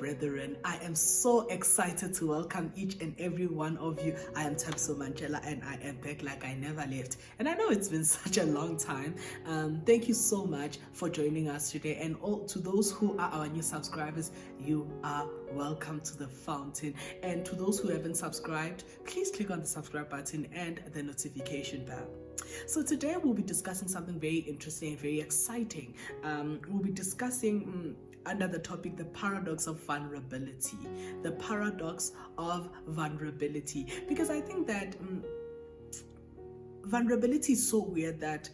brethren. I am so excited to welcome each and every one of you. I am Thabiso Mantjela and I am back like I never left. And I know it's been such a long time. Thank you so much for joining us today. And all to those who are our new subscribers, you are welcome to the fountain. And to those who haven't subscribed, please click on the subscribe button and the notification bell. So today we'll be discussing something very interesting and very exciting. We'll be discussing under the topic, the paradox of vulnerability. The paradox of vulnerability. Because I think that vulnerability is so weird that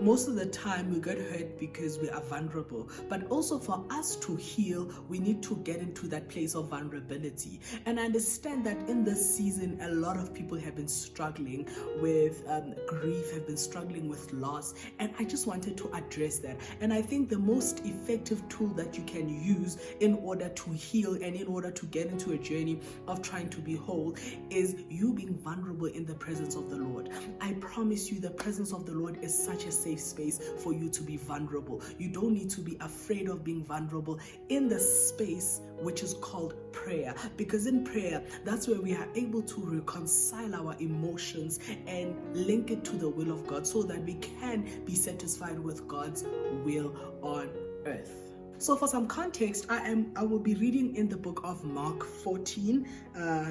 most of the time we get hurt because we are vulnerable, but also for us to heal, we need to get into that place of vulnerability. And I understand that in this season, a lot of people have been struggling with grief, have been struggling with loss, and I just wanted to address that. And I think the most effective tool that you can use in order to heal and in order to get into a journey of trying to be whole is you being vulnerable in the presence of the Lord. I promise you, the presence of the Lord is such a safe space for you to be vulnerable. You don't need to be afraid of being vulnerable in the space which is called prayer, because in prayer, that's where we are able to reconcile our emotions and link it to the will of God so that we can be satisfied with God's will on earth. So for some context, I will be reading in the book of Mark 14,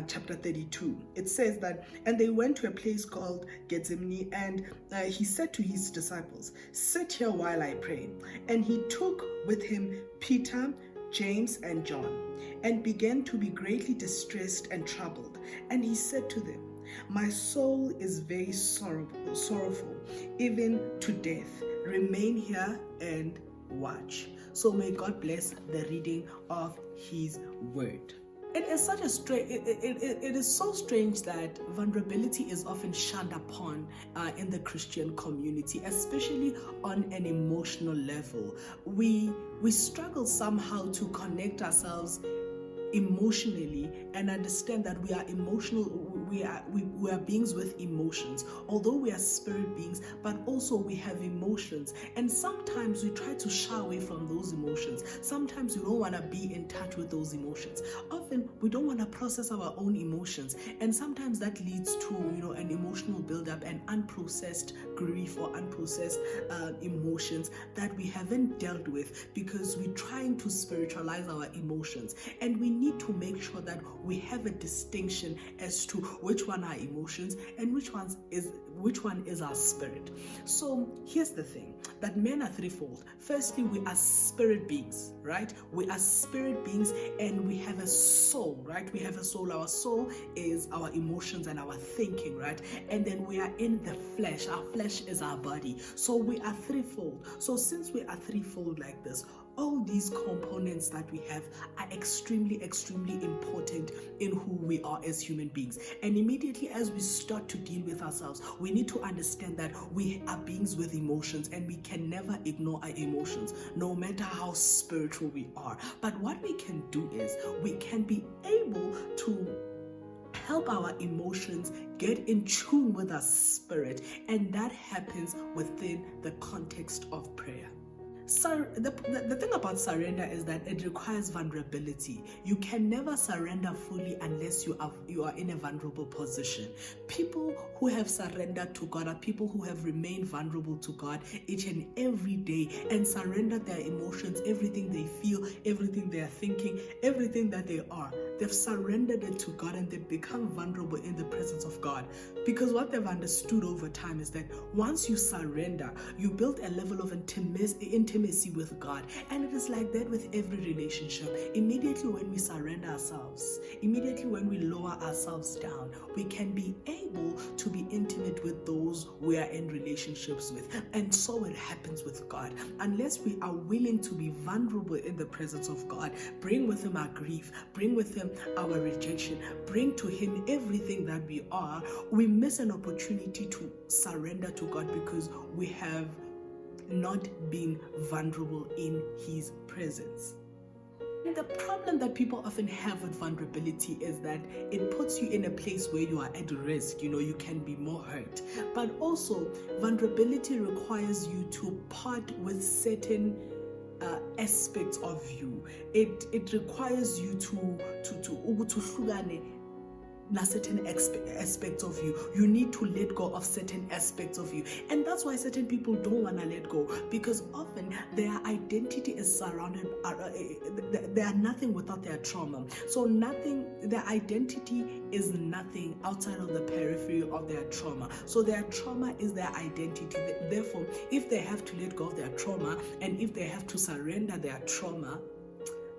chapter 32. It says that, and they went to a place called Gethsemane, and he said to his disciples, "Sit here while I pray." And he took with him Peter, James, and John, and began to be greatly distressed and troubled. And he said to them, "My soul is very sorrowful, even to death. Remain here and watch." So may God bless the reading of His word. It is such a it is so strange that vulnerability is often shunned upon in the Christian community, especially on an emotional level. We struggle somehow to connect ourselves emotionally and understand that we are emotional. We are beings with emotions, although we are spirit beings, but also we have emotions. And sometimes we try to shy away from those emotions. Sometimes we don't want to be in touch with those emotions. Often we don't want to process our own emotions, and sometimes that leads to an emotional buildup and unprocessed grief or unprocessed emotions that we haven't dealt with because we're trying to spiritualize our emotions. And we need to make sure that we have a distinction as to which one are emotions and which one is our spirit. So here's the thing, that men are threefold. Firstly, we are spirit beings, right? We are spirit beings and we have a soul, right? We have a soul. Our soul is our emotions and our thinking, right? And then we are in the flesh. Our flesh is our body. So we are threefold. So since we are threefold like this, all these components that we have are extremely, extremely important in who we are as human beings. And immediately as we start to deal with ourselves, we need to understand that we are beings with emotions and we can never ignore our emotions, no matter how spiritual we are. But what we can do is we can be able to help our emotions get in tune with our spirit, and that happens within the context of prayer. So the thing about surrender is that it requires vulnerability. You can never surrender fully unless you are in a vulnerable position. People who have surrendered to God are people who have remained vulnerable to God each and every day and surrendered their emotions, everything they feel, everything they are thinking, everything that they are. They've surrendered it to God and they've become vulnerable in the presence of God. Because what they've understood over time is that once you surrender, you build a level of intimacy with God. And it is like that with every relationship. Immediately when we surrender ourselves, immediately when we lower ourselves down, we can be able to be intimate with those we are in relationships with. And so it happens with God. Unless we are willing to be vulnerable in the presence of God, bring with Him our grief, bring with Him our rejection, bring to Him everything that we are, we miss an opportunity to surrender to God because we have not been vulnerable in His presence. And the problem that people often have with vulnerability is that it puts you in a place where you are at risk. You can be more hurt. But also, vulnerability requires you to part with certain aspects of you. It requires you to certain aspects of you. You need to let go of certain aspects of you. And that's why certain people don't want to let go, because often their identity is surrounded, they are nothing without their trauma. So their identity is nothing outside of the periphery of their trauma. So their trauma is their identity. Therefore, if they have to let go of their trauma, and if they have to surrender their trauma,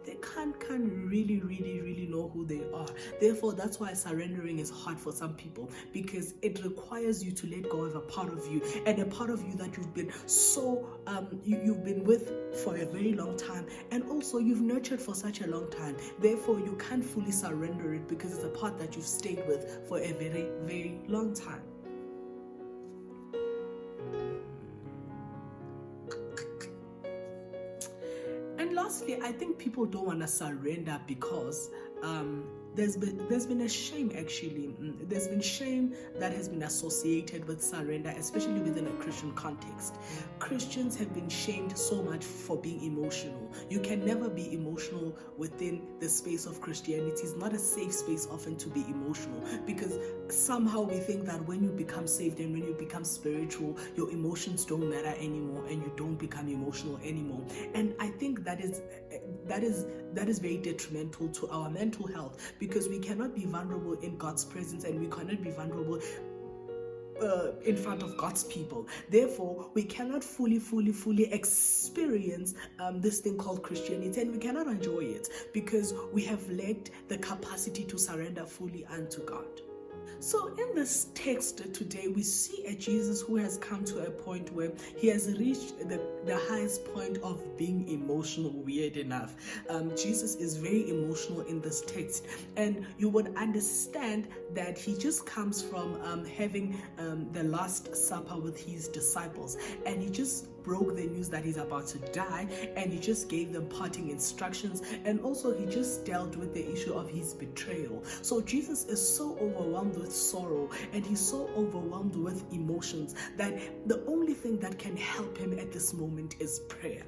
they can't really know who they are. Therefore, that's why surrendering is hard for some people, because it requires you to let go of a part of you, and a part of you that you've been you've been with for a very long time, and also you've nurtured for such a long time. Therefore, you can't fully surrender it because it's a part that you've stayed with for a very, very long time. Lastly, I think people don't want to surrender because there's been a shame, actually. There's been shame that has been associated with surrender, especially within a Christian context. Christians have been shamed so much for being emotional. You can never be emotional within the space of Christianity. It's not a safe space often to be emotional, because somehow we think that when you become saved and when you become spiritual, your emotions don't matter anymore and you don't become emotional anymore. And I think that is very detrimental to our mental health, because we cannot be vulnerable in God's presence, and we cannot be vulnerable in front of God's people. Therefore, we cannot fully experience this thing called Christianity, and we cannot enjoy it because we have lacked the capacity to surrender fully unto God. So in this text today, we see a Jesus who has come to a point where he has reached the highest point of being emotional, weird enough. Jesus is very emotional in this text, and you would understand that he just comes from having the Last Supper with his disciples, and he just broke the news that he's about to die, and he just gave them parting instructions, and also he just dealt with the issue of his betrayal. So Jesus is so overwhelmed with sorrow, and he's so overwhelmed with emotions, that the only thing that can help him at this moment is prayer.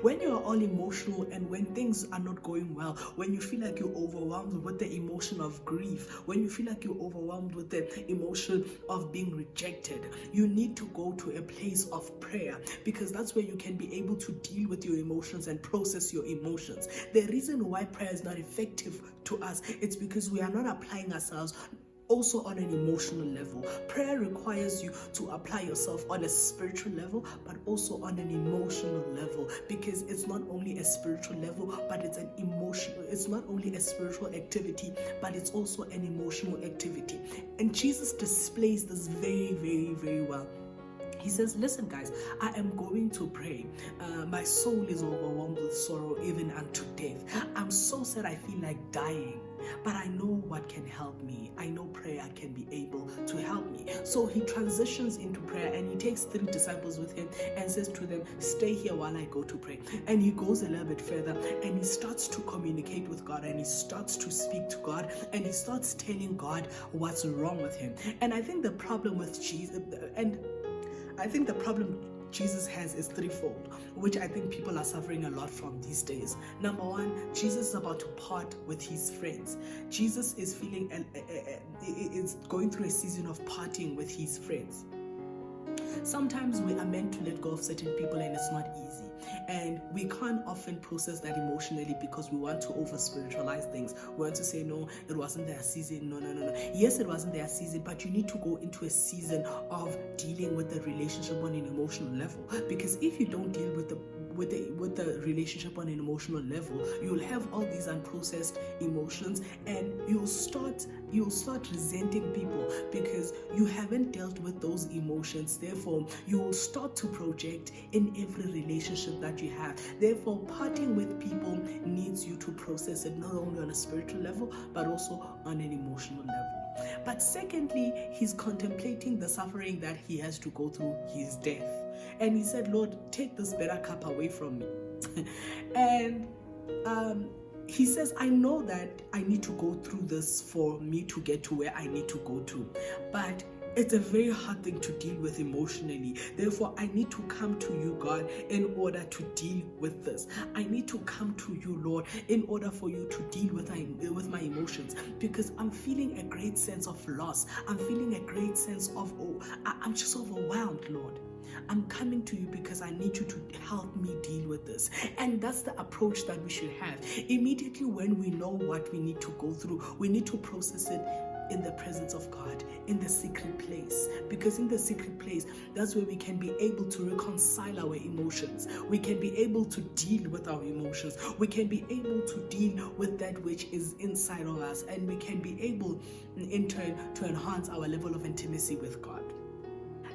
When you are all emotional and when things are not going well, when you feel like you're overwhelmed with the emotion of grief, when you feel like you're overwhelmed with the emotion of being rejected, you need to go to a place of prayer, because that's where you can be able to deal with your emotions and process your emotions. The reason why prayer is not effective to us, it's because we are not applying ourselves also on an emotional level. Prayer requires you to apply yourself on a spiritual level, but also on an emotional level, because it's not only a spiritual level, but it's not only a spiritual activity, but it's also an emotional activity. And Jesus displays this very well. He says, listen guys, I am going to pray. My soul is overwhelmed with sorrow even unto death. I'm so sad I feel like dying, but I know what can help me. I know prayer can be able to help me. So he transitions into prayer, and he takes 3 disciples with him and says to them, stay here while I go to pray. And he goes a little bit further, and he starts to communicate with God, and he starts to speak to God, and he starts telling God what's wrong with him. And I think the problem with Jesus, Jesus has is threefold, which I think people are suffering a lot from these days. Number one, Jesus is about to part with his friends. Jesus is is going through a season of parting with his friends. Sometimes we are meant to let go of certain people, and it's not easy. And we can't often process that emotionally because we want to over spiritualize things. We want to say, no, it wasn't their season. No. Yes, it wasn't their season, but you need to go into a season of dealing with the relationship on an emotional level. Because if you don't deal with the relationship on an emotional level, you'll have all these unprocessed emotions, and you'll start resenting people because you haven't dealt with those emotions. Therefore, you will start to project in every relationship that you have. Therefore, parting with people needs you to process it not only on a spiritual level, but also on an emotional level. But secondly, he's contemplating the suffering that he has to go through, his death. And he said, Lord, take this bitter cup away from me. And he says, I know that I need to go through this for me to get to where I need to go to. But It's a very hard thing to deal with emotionally. Therefore, I need to come to you, God, in order to deal with this. I need to come to you, Lord, in order for you to deal with my emotions, because I'm feeling a great sense of loss. I'm feeling a great sense of, I'm just overwhelmed, Lord. I'm coming to you because I need you to help me deal with this. And that's the approach that we should have. Immediately when we know what we need to go through, we need to process it in the presence of God, in the secret place. Because in the secret place, that's where we can be able to reconcile our emotions. We can be able to deal with our emotions. We can be able to deal with that which is inside of us. And we can be able, in turn, to enhance our level of intimacy with God.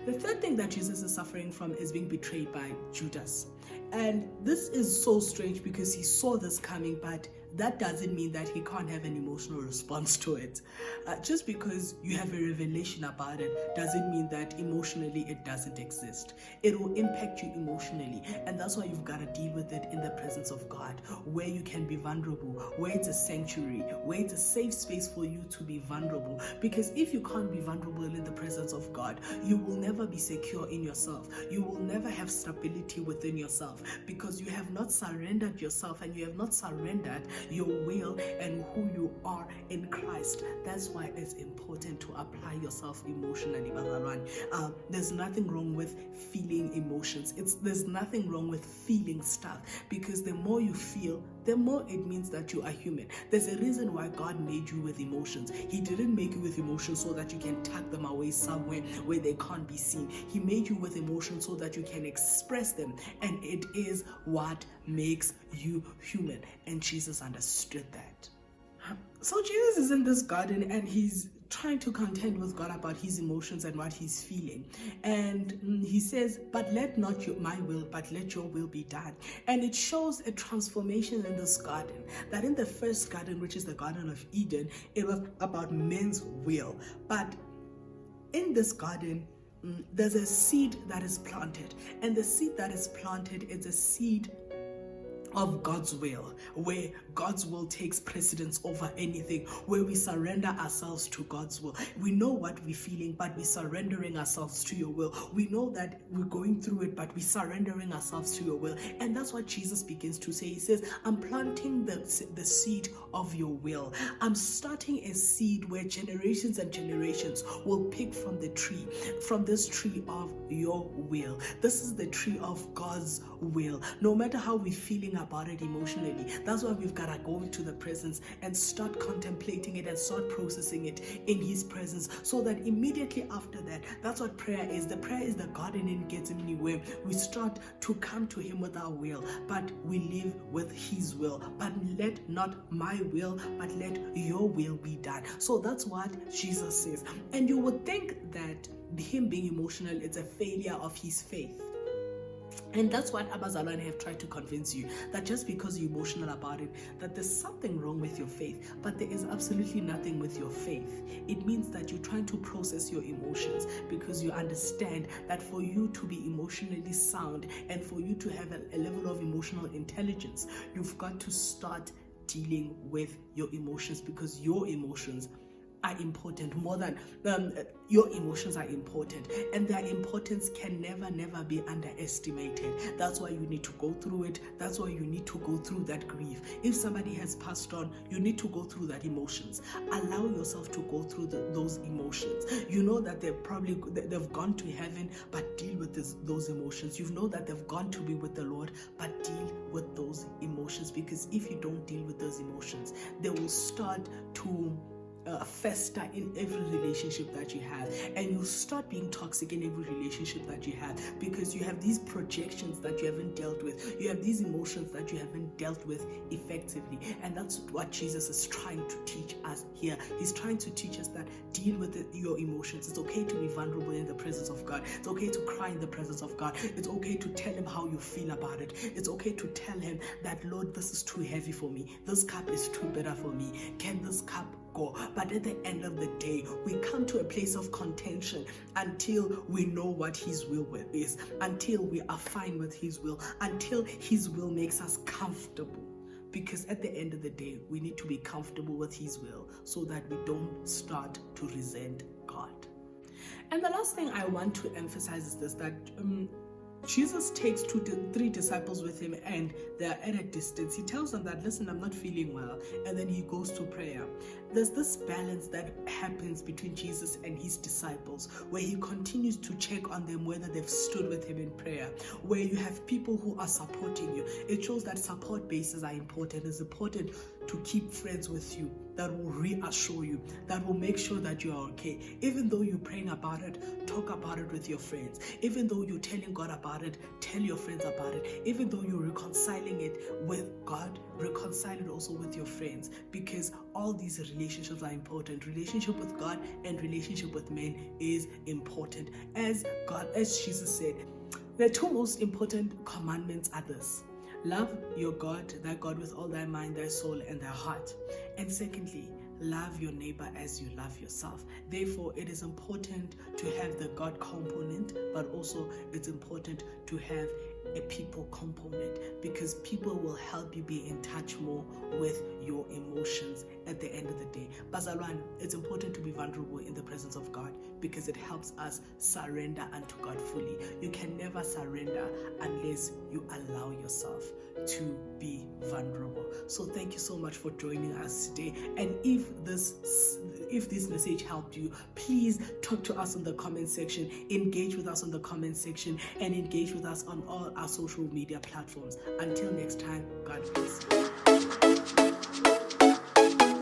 The third thing that Jesus is suffering from is being betrayed by Judas. And this is so strange because he saw this coming, but that doesn't mean that he can't have an emotional response to it. Just because you have a revelation about it doesn't mean that emotionally it doesn't exist. It will impact you emotionally, and that's why you've got to deal with it in the presence of God, where you can be vulnerable, where it's a sanctuary, where it's a safe space for you to be vulnerable. Because if you can't be vulnerable in the presence of God, you will never be secure in yourself. You will never have stability within yourself, because you have not surrendered yourself, and you have not surrendered your will and who you are in Christ. That's why it's important to apply yourself emotionally, Bazalwan. There's nothing wrong with feeling emotions. There's nothing wrong with feeling stuff, because the more you feel, the more it means that you are human. There's a reason why God made you with emotions. He didn't make you with emotions so that you can tuck them away somewhere where they can't be seen. He made you with emotions so that you can express them, and it is what makes you human. And Jesus understood that. So Jesus is in this garden and he's trying to contend with God about his emotions and what he's feeling. And he says, but let not my will, but let your will be done. And it shows a transformation in this garden. That in the first garden, which is the Garden of Eden, it was about men's will. But in this garden, there's a seed that is planted. And the seed that is planted is a seed of God's will, where God's will takes precedence over anything, where we surrender ourselves to God's will. We know what we're feeling, but we're surrendering ourselves to your will. We know that we're going through it, but we're surrendering ourselves to your will. And that's what Jesus begins to say. He says, I'm planting the seed of your will. I'm starting a seed where generations and generations will pick from the tree, from this tree of your will. This is the tree of God's will. No matter how we're feeling about it emotionally, that's why we've got to go into the presence and start contemplating it and start processing it in his presence, so that immediately after that, that's what prayer is. The prayer is the garden in Gethsemane, where we start to come to him with our will, but we live with his will. But let not my will, but let your will be done. So that's what Jesus says. And you would think that him being emotional is a failure of his faith. And that's what Abazalwane have tried to convince you, that just because you're emotional about it, that there's something wrong with your faith. But there is absolutely nothing with your faith. It means that you're trying to process your emotions, because you understand that for you to be emotionally sound and for you to have a level of emotional intelligence, you've got to start dealing with your emotions, because your emotions are important more than your emotions are important, and their importance can never be underestimated. That's why you need to go through it. That's why you need to go through that grief. If somebody has passed on, you need to go through that emotions. Allow yourself to go through those emotions. You know that they've gone to heaven, but deal with those emotions. You know that they've gone to be with the Lord, but deal with those emotions, because if you don't deal with those emotions, they will start to fester in every relationship that you have, and you'll start being toxic in every relationship that you have, because you have these projections that you haven't dealt with. You have these emotions that you haven't dealt with effectively. And that's what Jesus is trying to teach us here. He's trying to teach us that deal with your emotions. It's okay to be vulnerable in the presence of God. It's okay to cry in the presence of God. It's okay to tell him how you feel about it. It's okay to tell him that, Lord, this is too heavy for me. This cup is too bitter for me. Can this cup go? But at the end of the day, we come to a place of contention until we know what his will is, until we are fine with his will, until his will makes us comfortable. Because at the end of the day, we need to be comfortable with his will, so that we don't start to resent God. And the last thing I want to emphasize is this, that Jesus takes 2 to 3 disciples with him, and they're at a distance. He tells them that, listen, I'm not feeling well. And then he goes to prayer. There's this balance that happens between Jesus and his disciples, where he continues to check on them whether they've stood with him in prayer, where you have people who are supporting you. It shows that support bases are important. It's important to keep friends with you that will reassure you, that will make sure that you are okay. Even though you're praying about it, talk about it with your friends. Even though you're telling God about it, tell your friends about it. Even though you're reconciling it with God, reconcile it also with your friends, because all these relationships are important. Relationship with God and relationship with men is important. As Jesus said, the 2 most important commandments are this: love your God, thy God, with all thy mind, thy soul, and thy heart. And secondly, love your neighbor as you love yourself. Therefore, it is important to have the God component, but also it's important to have a people component, because people will help you be in touch more with your emotions at the end of the day. Bazalwane, it's important to be vulnerable in the presence of God, because it helps us surrender unto God fully. You can never surrender unless you allow yourself to be vulnerable. So thank you so much for joining us today. And if this message helped you, please talk to us in the comment section, engage with us on the comment section, and engage with us on all our social media platforms. Until next time, God bless you.